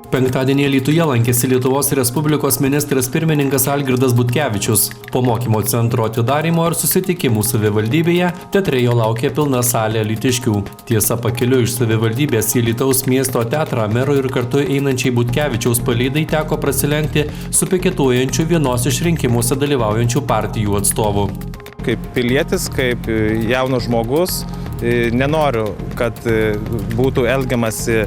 Penktadienį Alytuje lankėsi Lietuvos Respublikos ministras pirmininkas Algirdas Butkevičius. Po mokymo centro atidarymo ir susitikimų savivaldybėje teatre jo laukia pilna salė alytiškių. Tiesa, pakeliu iš savivaldybės į Alytaus miesto teatrą merui ir kartu einančiai Butkevičiaus palydai teko prasilenkti su piketuojančiu vienos iš rinkimuose dalyvaujančių partijų atstovų. Kaip pilietis, kaip jaunas žmogus, nenoriu, kad būtų elgiamasi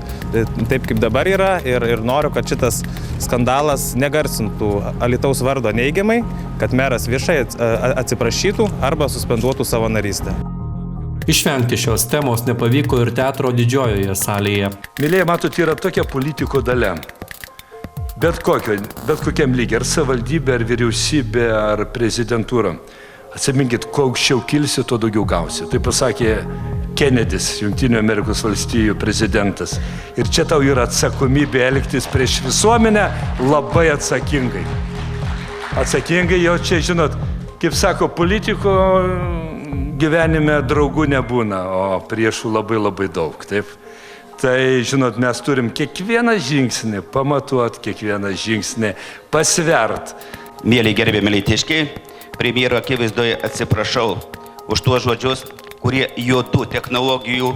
taip, kaip dabar yra ir noriu, kad šitas skandalas negarsintų Alytaus vardo neigiamai, kad meras viešai atsiprašytų arba suspenduotų savo narystę. Išvengti šios temos nepavyko ir teatro didžiojoje salėje. Mylėjai, matot, yra tokia politiko dalia. Bet kokiam lygiai, ar savivaldybė, ar vyriausybė, ar prezidentūra. Atsiminkit, kuo aukščiau kilsi, tuo daugiau gausi. Tai pasakė Kennedys, Jungtinių Amerikos valstijų prezidentas. Ir čia tau yra atsakomybė elgtis prieš visuomenę labai atsakingai. Atsakingai jau čia, žinot, kaip sako, politiko gyvenime draugų nebūna, o priešų labai daug, taip? Tai, žinot, mes turim kiekvieną žingsnį pamatuot, kiekvieną žingsnį pasvert. Mėly gerbiami alytiškiai, premjero akivaizdoje atsiprašau už tuos žodžius, kurie juodų technologijų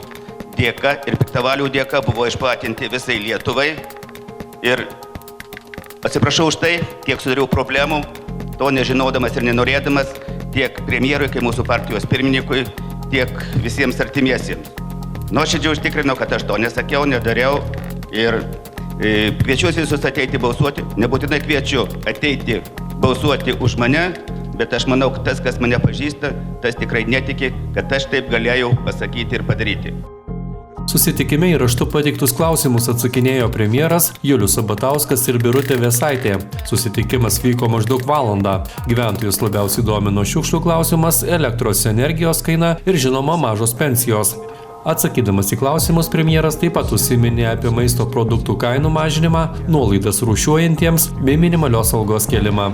dėka ir piktavalių dėka buvo išplatinti visai Lietuvai. Ir atsiprašau už tai, kiek sudariau problemų, to nežinodamas ir nenorėdamas, tiek premjerui, kaip mūsų partijos pirmininkui, tiek visiems artimiesiems. Nuoširdžiai užtikrinau, kad aš to nesakiau, nedariau ir kviečiu visus ateiti balsuoti. Nebūtinai kviečiu ateiti balsuoti už mane, bet aš manau, kad tas, kas mane pažįsta, tas tikrai netiki, kad aš taip galėjau pasakyti ir padaryti. Susitikime į raštu pateiktus klausimus atsakinėjo premjeras Julius Sabatauskas ir Birutė Vėsaitė. Susitikimas vyko maždaug valandą. Gyventojus labiausiai domino šiukšlių klausimas, elektros energijos kaina ir žinoma mažos pensijos. Atsakydamas į klausimus, premjeras taip pat užsiminė apie maisto produktų kainų mažinimą, nuolaidas rūšiuojantiems bei minimalios algos kėlimą.